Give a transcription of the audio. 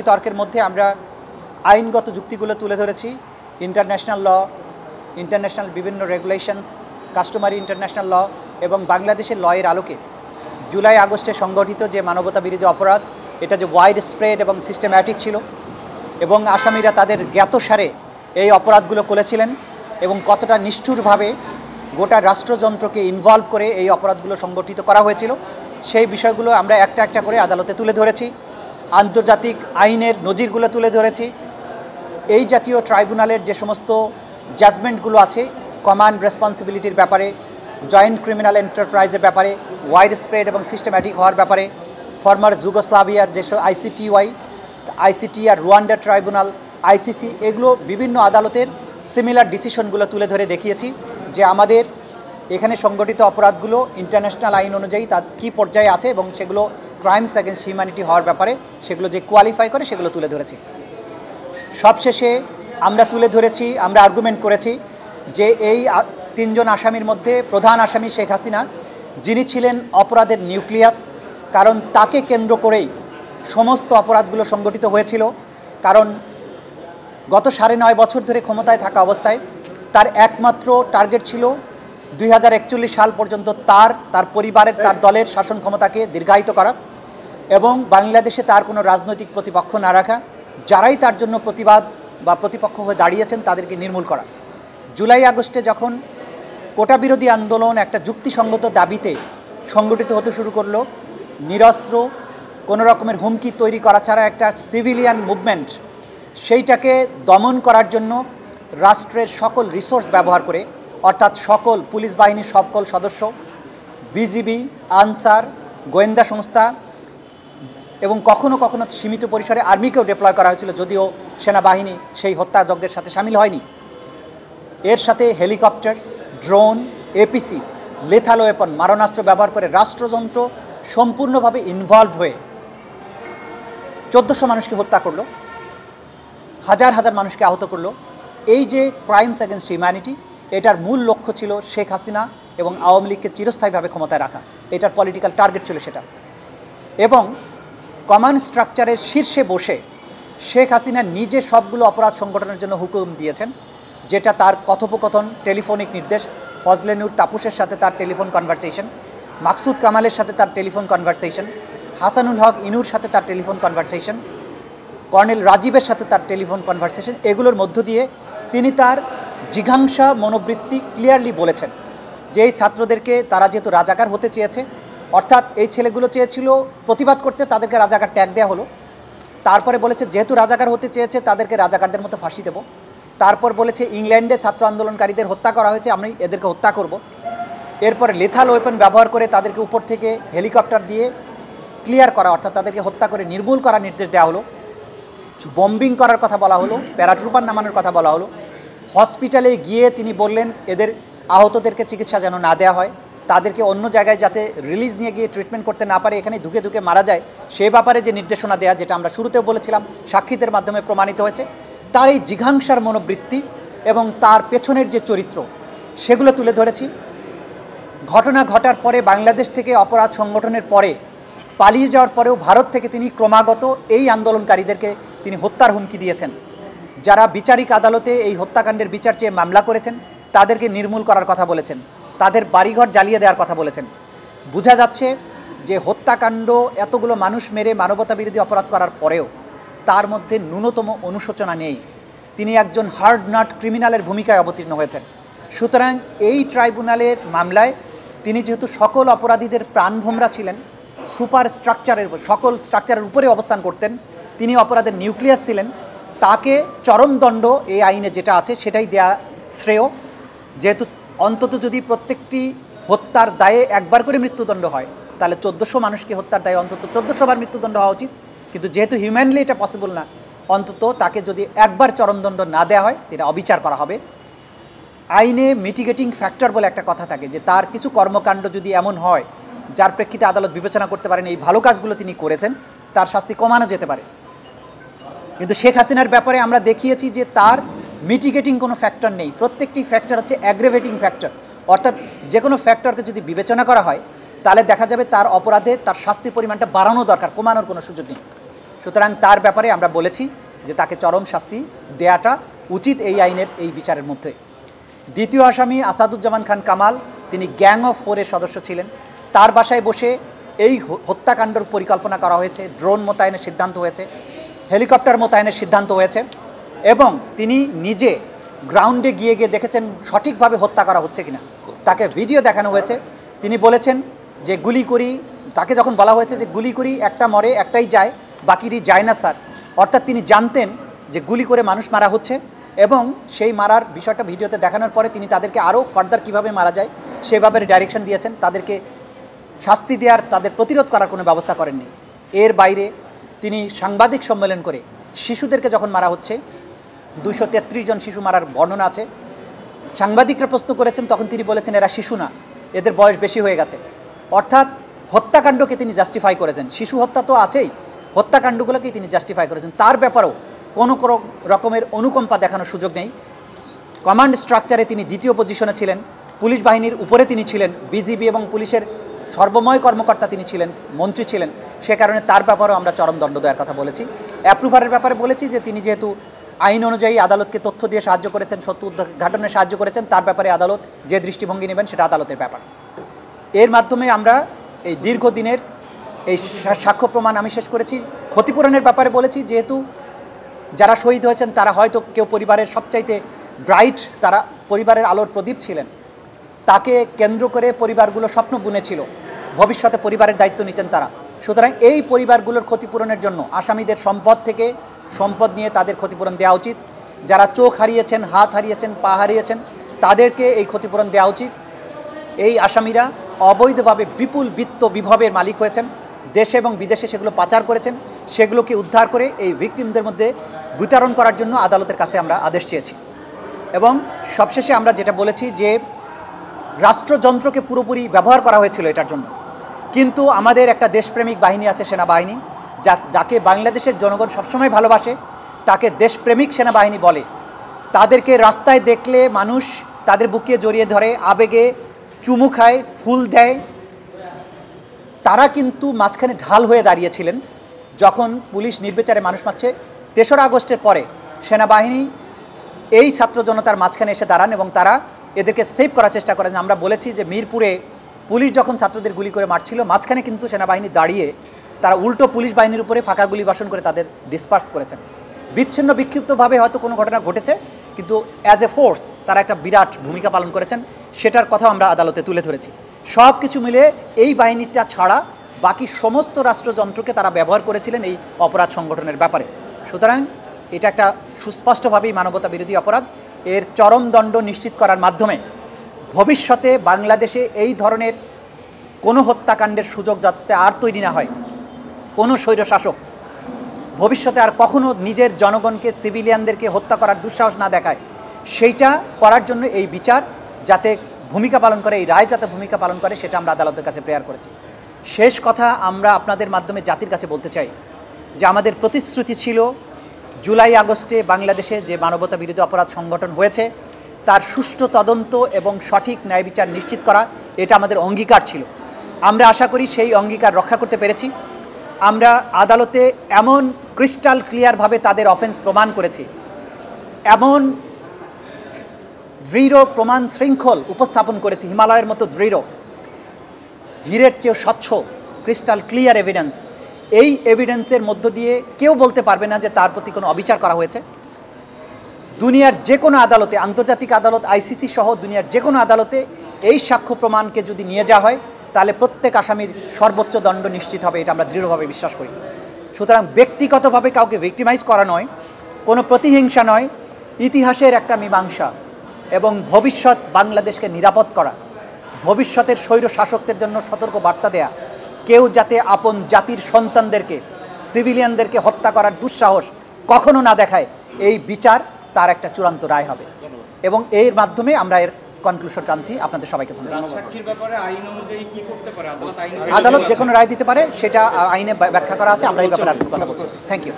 তর্কের মধ্যে আমরা আইনগত যুক্তিগুলো তুলে ধরেছি, ইন্টারন্যাশনাল ল, ইন্টারন্যাশনাল বিভিন্ন রেগুলেশনস, কাস্টমারি ইন্টারন্যাশনাল ল এবং বাংলাদেশের লয়ের আলোকে জুলাই আগস্টে সংগঠিত যে মানবতা বিরোধী অপরাধ, এটা যে ওয়াইড স্প্রেড এবং সিস্টেম্যাটিক ছিল এবং আসামিরা তাদের জ্ঞাতসারে এই অপরাধগুলো করেছিলেন এবং কতটা নিষ্ঠুরভাবে গোটা রাষ্ট্রযন্ত্রকে ইনভলভ করে এই অপরাধগুলো সংগঠিত করা হয়েছিল, সেই বিষয়গুলো আমরা একটা একটা করে আদালতে তুলে ধরেছি। আন্তর্জাতিক আইনের নজিরগুলো তুলে ধরেছি। এই জাতীয় ট্রাইব্যুনালের যে সমস্ত জাজমেন্টগুলো আছে কমান্ড রেসপন্সিবিলিটির ব্যাপারে, জয়েন্ট ক্রিমিনাল এন্টারপ্রাইজের ব্যাপারে, ওয়াইড স্প্রেড এবং সিস্টেম্যাটিক হওয়ার ব্যাপারে, ফর্মার যুগোস্লাভিয়ার যেসব আইসিটি আর রুয়ান্ডা ট্রাইব্যুনাল, আইসিসি, এগুলো বিভিন্ন আদালতের সিমিলার ডিসিশনগুলো তুলে ধরে দেখিয়েছি যে আমাদের এখানে সংগঠিত অপরাধগুলো ইন্টারন্যাশনাল আইন অনুযায়ী তার কী পর্যায়ে আছে এবং সেগুলো ক্রাইমস অ্যাগেন্স্ট হিউম্যানিটি হওয়ার ব্যাপারে সেগুলো যে কোয়ালিফাই করে সেগুলো তুলে ধরেছি। সবশেষে আমরা তুলে ধরেছি, আমরা আর্গুমেন্ট করেছি যে এই তিনজন আসামির মধ্যে প্রধান আসামি শেখ হাসিনা, যিনি ছিলেন অপরাধের নিউক্লিয়াস, কারণ তাকে কেন্দ্র করেই সমস্ত অপরাধগুলো সংগঠিত হয়েছিল। কারণ গত 9.5 বছর ধরে ক্ষমতায় থাকা অবস্থায় তার একমাত্র টার্গেট ছিল 2041 সাল পর্যন্ত তার পরিবারের, তার দলের শাসন ক্ষমতাকে দীর্ঘায়িত করা এবং বাংলাদেশে তার কোনো রাজনৈতিক প্রতিপক্ষ না রাখা, যারাই তার জন্য প্রতিবাদ বা প্রতিপক্ষ হয়ে দাঁড়িয়েছেন তাদেরকে নির্মূল করা। জুলাই আগস্টে যখন কোটা বিরোধী আন্দোলন একটা যুক্তিসঙ্গত দাবিতে সংগঠিত হতে শুরু করলো, নিরস্ত্র কোনো রকমের হুমকি তৈরি করা ছাড়া একটা সিভিলিয়ান মুভমেন্ট, সেইটাকে দমন করার জন্য রাষ্ট্রের সকল রিসোর্স ব্যবহার করে, অর্থাৎ সকল পুলিশ বাহিনীর সকল সদস্য, বিজিবি, আনসার, গোয়েন্দা সংস্থা এবং কখনো কখনো সীমিত পরিসরে আর্মিকেও ডিপ্লয় করা হয়েছিল, যদিও সেনাবাহিনী সেই হত্যাযজ্ঞের সাথে সামিল হয়নি। এর সাথে helicopter, drone, APC, lethal weapon, মারণাস্ত্র ব্যবহার করে রাষ্ট্রযন্ত্র সম্পূর্ণভাবে ইনভলভ হয়ে 1400 মানুষকে হত্যা করলো, হাজার হাজার মানুষকে আহত করলো। এই যে ক্রাইমস অ্যাগেন্স্ট হিউম্যানিটি, এটার মূল লক্ষ্য ছিল শেখ হাসিনা এবং আওয়ামী লীগকে চিরস্থায়ীভাবে ক্ষমতায় রাখা, এটার পলিটিক্যাল টার্গেট ছিল সেটা। এবং কমান্ড স্ট্রাকচারের শীর্ষে বসে শেখ হাসিনা নিজে সবগুলো অপরাধ সংগঠনের জন্য হুকুম দিয়েছেন, যেটা তার কথোপকথন, টেলিফোনিক নির্দেশ, ফজলে নূর তাপসের সাথে তার টেলিফোন কনভারসেশন, মাকসুদ কামালের সাথে তার টেলিফোন কনভারসেশন, হাসানুল হক ইনুর সাথে তার টেলিফোন কনভারসেশন, কর্নেল রাজীবের সাথে তার টেলিফোন কনভারসেশন, এগুলোর মধ্য দিয়ে তিনি তার জিঘাংসা মনোবৃত্তি ক্লিয়ারলি বলেছেন যে এই ছাত্রদেরকে তারা যেহেতু রাজাকার হতে চেয়েছে, অর্থাৎ এই ছেলেগুলো চেয়েছিল প্রতিবাদ করতে, তাদেরকে রাজাকার ট্যাগ দেওয়া হলো। তারপরে বলেছে যেহেতু রাজাকার হতে চেয়েছে তাদেরকে রাজাকারদের মতো ফাঁসি দেব। তারপর বলেছে ইংল্যান্ডে ছাত্র আন্দোলনকারীদের হত্যা করা হয়েছে, আমি এদেরকে হত্যা করব। এরপরে লেথাল ওয়েপন ব্যবহার করে তাদেরকে উপর থেকে হেলিকপ্টার দিয়ে ক্লিয়ার করা, অর্থাৎ তাদেরকে হত্যা করে নির্মূল করার নির্দেশ দেওয়া হলো। বম্বিং করার কথা বলা হলো, প্যারাট্রুপার নামানোর কথা বলা হলো। হসপিটালে গিয়ে তিনি বললেন এদের আহতদেরকে চিকিৎসা যেন না দেওয়া হয়, তাদেরকে অন্য জায়গায় যাতে রিলিজ নিয়ে গিয়ে ট্রিটমেন্ট করতে না পারে, এখানে ধুকে ধুকে মারা যায়, সে ব্যাপারে যে নির্দেশনা দেয়া, যেটা আমরা শুরুতেও বলেছিলাম, সাক্ষীদের মাধ্যমে প্রমাণিত হয়েছে। তার এই জিঘাংসার মনোবৃত্তি এবং তার পেছনের যে চরিত্র, সেগুলো তুলে ধরেছি। ঘটনা ঘটার পরে বাংলাদেশ থেকে অপরাধ সংগঠনের পরে পালিয়ে যাওয়ার পরেও ভারত থেকে তিনি ক্রমাগত এই আন্দোলনকারীদেরকে তিনি হত্যার হুমকি দিয়েছেন। যারা বিচারিক আদালতে এই হত্যাকাণ্ডের বিচার চেয়ে মামলা করেছেন তাদেরকে নির্মূল করার কথা বলেছেন, তাদের বাড়িঘর জ্বালিয়ে দেওয়ার কথা বলেছেন। বোঝা যাচ্ছে যে হত্যাকাণ্ড, এতগুলো মানুষ মেরে মানবতা বিরোধী অপরাধ করার পরেও তার মধ্যে ন্যূনতম অনুশোচনা নেই। তিনি একজন হার্ড নাট ক্রিমিনালের ভূমিকায় অবতীর্ণ হয়েছেন। সুতরাং এই ট্রাইব্যুনালের মামলায় তিনি যেহেতু সকল অপরাধীদের প্রাণভোমরা ছিলেন, সুপার স্ট্রাকচারের, সকল স্ট্রাকচারের উপরে অবস্থান করতেন, তিনি অপরাধের নিউক্লিয়াস ছিলেন, তাকে চরমদণ্ড এই আইনে যেটা আছে সেটাই দেয়া শ্রেয়। যেহেতু অন্তত যদি প্রত্যেকটি হত্যার দায়ে একবার করে মৃত্যুদণ্ড হয়, তাহলে 1400 মানুষকে হত্যার দায়ে অন্তত 1400 বার মৃত্যুদণ্ড হওয়া উচিত। কিন্তু যেহেতু হিউম্যানলি এটা পসিবল না, অন্তত তাকে যদি একবার চরমদণ্ড না দেওয়া হয়, এটা অবিচার করা হবে। আইনে মিটিগেটিং ফ্যাক্টর বলে একটা কথা থাকে, যে তার কিছু কর্মকাণ্ড যদি এমন হয় যার প্রেক্ষিতে আদালত বিবেচনা করতে পারেন এই ভালো কাজগুলো তিনি করেছেন, তার শাস্তি কমানো যেতে পারে। কিন্তু শেখ হাসিনার ব্যাপারে আমরা দেখিয়েছি যে তার মিটিগেটিং কোনো ফ্যাক্টর নেই, প্রত্যেকটি ফ্যাক্টর হচ্ছে অ্যাগ্রেভেটিং ফ্যাক্টর। অর্থাৎ যে কোনো ফ্যাক্টরকে যদি বিবেচনা করা হয় তাহলে দেখা যাবে তার অপরাধে তার শাস্তির পরিমাণটা বাড়ানো দরকার, কমানোর কোনো সুযোগ নেই। সুতরাং তার ব্যাপারে আমরা বলেছি যে তাকে চরম শাস্তি দেয়াটা উচিত এই আইনের এই বিচারের মধ্যে। দ্বিতীয় আসামি আসাদুজ্জামান খান কামাল, তিনি গ্যাং অফ 4-এর সদস্য ছিলেন। তার বাসায় বসে এই হত্যাকাণ্ডের পরিকল্পনা করা হয়েছে, ড্রোন মোতায়েনের সিদ্ধান্ত হয়েছে, হেলিকপ্টার মোতায়েনের সিদ্ধান্ত হয়েছে এবং তিনি নিজে গ্রাউন্ডে গিয়ে দেখেছেন সঠিকভাবে হত্যা করা হচ্ছে কিনা। তাকে ভিডিও দেখানো হয়েছে, তিনি বলেছেন যে গুলি করি, তাকে যখন বলা হয়েছে যে গুলি করি একটা মরে একটাই যায়, বাকিটি যায় না স্যার, অর্থাৎ তিনি জানতেন যে গুলি করে মানুষ মারা হচ্ছে এবং সেই মারার বিষয়টা ভিডিওতে দেখানোর পরে তিনি তাদেরকে আরও ফার্দার কীভাবে মারা যায় সেভাবে ডাইরেকশন দিয়েছেন, তাদেরকে শাস্তি দেওয়ার, তাদের প্রতিরোধ করার কোনো ব্যবস্থা করেননি। এর বাইরে তিনি সাংবাদিক সম্মেলন করে শিশুদেরকে যখন মারা হচ্ছে, 233 জন শিশু মারার বর্ণনা আছে, সাংবাদিকরা প্রশ্ন করেছেন, তখন তিনি বলেছেন এরা শিশু না, এদের বয়স বেশি হয়ে গেছে। অর্থাৎ হত্যাকাণ্ডকে তিনি জাস্টিফাই করেছেন, শিশু হত্যা তো আছেই, হত্যাকাণ্ডগুলোকেই তিনি জাস্টিফাই করেছেন। তার ব্যাপারেও কোনো রকমের অনুকম্পা দেখানোর সুযোগ নেই। কমান্ড স্ট্রাকচারে তিনি দ্বিতীয় পজিশনে ছিলেন, পুলিশ বাহিনীর উপরে তিনি ছিলেন, বিজিবি এবং পুলিশের সর্বময় কর্মকর্তা তিনি ছিলেন, মন্ত্রী ছিলেন, সে কারণে তার ব্যাপারেও আমরা চরম দণ্ড দেওয়ার কথা বলেছি। অ্যাপ্রুভারের ব্যাপারে বলেছি যে তিনি যেহেতু আইন অনুযায়ী আদালতকে তথ্য দিয়ে সাহায্য করেছেন, সত্য উদ্ঘাটনে সাহায্য করেছেন, তার ব্যাপারে আদালত যে দৃষ্টিভঙ্গি নেবেন সেটা আদালতের ব্যাপার। এর মাধ্যমে আমরা এই দীর্ঘদিনের এই সাক্ষ্য প্রমাণ আমি শেষ করেছি। ক্ষতিপূরণের ব্যাপারে বলেছি, যেহেতু যারা শহীদ হয়েছেন তারা হয়তো কেউ পরিবারের সবচাইতে ব্রাইট, তারা পরিবারের আলোর প্রদীপ ছিলেন, তাকে কেন্দ্র করে পরিবারগুলো স্বপ্ন বুনেছিল, ভবিষ্যতে পরিবারের দায়িত্ব নিতেন তারা। সুতরাং এই পরিবারগুলোর ক্ষতিপূরণের জন্য আসামিদের সম্পদ থেকে সম্পদ নিয়ে তাদের ক্ষতিপূরণ দেওয়া উচিত। যারা চোখ হারিয়েছেন, হাত হারিয়েছেন, পা হারিয়েছেন, তাদেরকে এই ক্ষতিপূরণ দেওয়া উচিত। এই আসামিরা অবৈধভাবে বিপুল বিত্ত বিভবের মালিক হয়েছেন, দেশে এবং বিদেশে সেগুলো পাচার করেছেন, সেগুলোকে উদ্ধার করে এই ভিকটিমদের মধ্যে বিতরণ করার জন্য আদালতের কাছে আমরা আদেশ চেয়েছি। এবং সবশেষে আমরা যেটা বলেছি যে রাষ্ট্রযন্ত্রকে পুরোপুরি ব্যবহার করা হয়েছিল এটার জন্য, কিন্তু আমাদের একটা দেশপ্রেমিক বাহিনী আছে, সেনাবাহিনী, যাকে বাংলাদেশের জনগণ সবসময় ভালোবাসে, তাকে দেশপ্রেমিক সেনাবাহিনী বলে। তাদেরকে রাস্তায় দেখলে মানুষ তাদের বুকে জড়িয়ে ধরে, আবেগে চুমু খায়, ফুল দেয়। তারা কিন্তু মাঝখানে ঢাল হয়ে দাঁড়িয়েছিলেন যখন পুলিশ নির্বিচারে মানুষ মারছে। 3রা আগস্টের পরে সেনাবাহিনী এই ছাত্র জনতার মাঝখানে এসে দাঁড়ান এবং তারা এদেরকে সেভ করার চেষ্টা করেন। আমরা বলেছি যে মিরপুরে পুলিশ যখন ছাত্রদের গুলি করে মারছিল, মাঝখানে কিন্তু সেনাবাহিনী দাঁড়িয়ে তারা উল্টো পুলিশ বাহিনীর উপরে ফাঁকা গুলি বর্ষণ করে তাদের ডিসপার্স করেছেন। বিচ্ছিন্ন বিক্ষিপ্তভাবে হয়তো কোনো ঘটনা ঘটেছে, কিন্তু অ্যাজ এ ফোর্স তারা একটা বিরাট ভূমিকা পালন করেছেন, সেটার কথা আমরা আদালতে তুলে ধরেছি। সব কিছু মিলে এই বাহিনীটা ছাড়া বাকি সমস্ত রাষ্ট্রযন্ত্রকে তারা ব্যবহার করেছিলেন এই অপরাধ সংগঠনের ব্যাপারে। সুতরাং এটা একটা সুস্পষ্টভাবেই মানবতা বিরোধী অপরাধ। এর চরম দণ্ড নিশ্চিত করার মাধ্যমে ভবিষ্যতে বাংলাদেশে এই ধরনের কোনো হত্যাকাণ্ডের সুযোগ যাতে আর তৈরি না হয়, কোনো স্বৈরশাসক ভবিষ্যতে আর কখনো নিজের জনগণকে, সিভিলিয়ানদেরকে হত্যা করার দুঃসাহস না দেখায়, সেইটা করার জন্য এই বিচার যাতে ভূমিকা পালন করে, এই রায় যাতে ভূমিকা পালন করে, সেটা আমরা আদালতের কাছে প্রেয়ার করেছি। শেষ কথা আমরা আপনাদের মাধ্যমে জাতির কাছে বলতে চাই যে আমাদের প্রতিশ্রুতি ছিল জুলাই আগস্টে বাংলাদেশে যে মানবতা বিরোধী অপরাধ সংগঠন হয়েছে তার সুষ্ঠু তদন্ত এবং সঠিক ন্যায় বিচার নিশ্চিত করা, এটা আমাদের অঙ্গীকার ছিল। আমরা আশা করি সেই অঙ্গীকার রক্ষা করতে পেরেছি। আমরা আদালতে এমন ক্রিস্টাল ক্লিয়ারভাবে তাদের অফেন্স প্রমাণ করেছি, এমন দৃঢ় প্রমাণ শৃঙ্খল উপস্থাপন করেছি, হিমালয়ের মতো দৃঢ়, হীরের চেয়েও স্বচ্ছ, ক্রিস্টাল ক্লিয়ার এভিডেন্স। এই এভিডেন্সের মধ্য দিয়ে কেউ বলতে পারবে না যে তার প্রতি কোনো অবিচার করা হয়েছে। দুনিয়ার যে কোনো আদালতে, আন্তর্জাতিক আদালত, আইসিসি সহ দুনিয়ার যে কোনো আদালতে এই সাক্ষ্য প্রমাণকে যদি নিয়ে যাওয়া হয় তাহলে প্রত্যেক আসামির সর্বোচ্চ দণ্ড নিশ্চিত হবে, এটা আমরা দৃঢ়ভাবে বিশ্বাস করি। সুতরাং ব্যক্তিগতভাবে কাউকে ভিক্টিমাইজ করা নয়, কোনো প্রতিহিংসা নয়, ইতিহাসের একটা মীমাংসা এবং ভবিষ্যৎ বাংলাদেশকে নিরাপদ করা, ভবিষ্যতের স্বৈর শাসকদের জন্য সতর্ক বার্তা দেয়া, কেউ যাতে আপন জাতির সন্তানদেরকে, সিভিলিয়ানদেরকে হত্যা করার দুঃসাহস কখনো না দেখায়, এই বিচার তার একটা চূড়ান্ত রায় হবে এবং এর মাধ্যমে আমরা এর কনক্লুশন টানছি। আপনাদের সবাইকে ধন্যবাদ। আদালত যে কোনো রায় দিতে পারে, সেটা আইনে ব্যাখ্যা করা আছে, আমরা এই ব্যাপারে কথা বলছি। Thank you.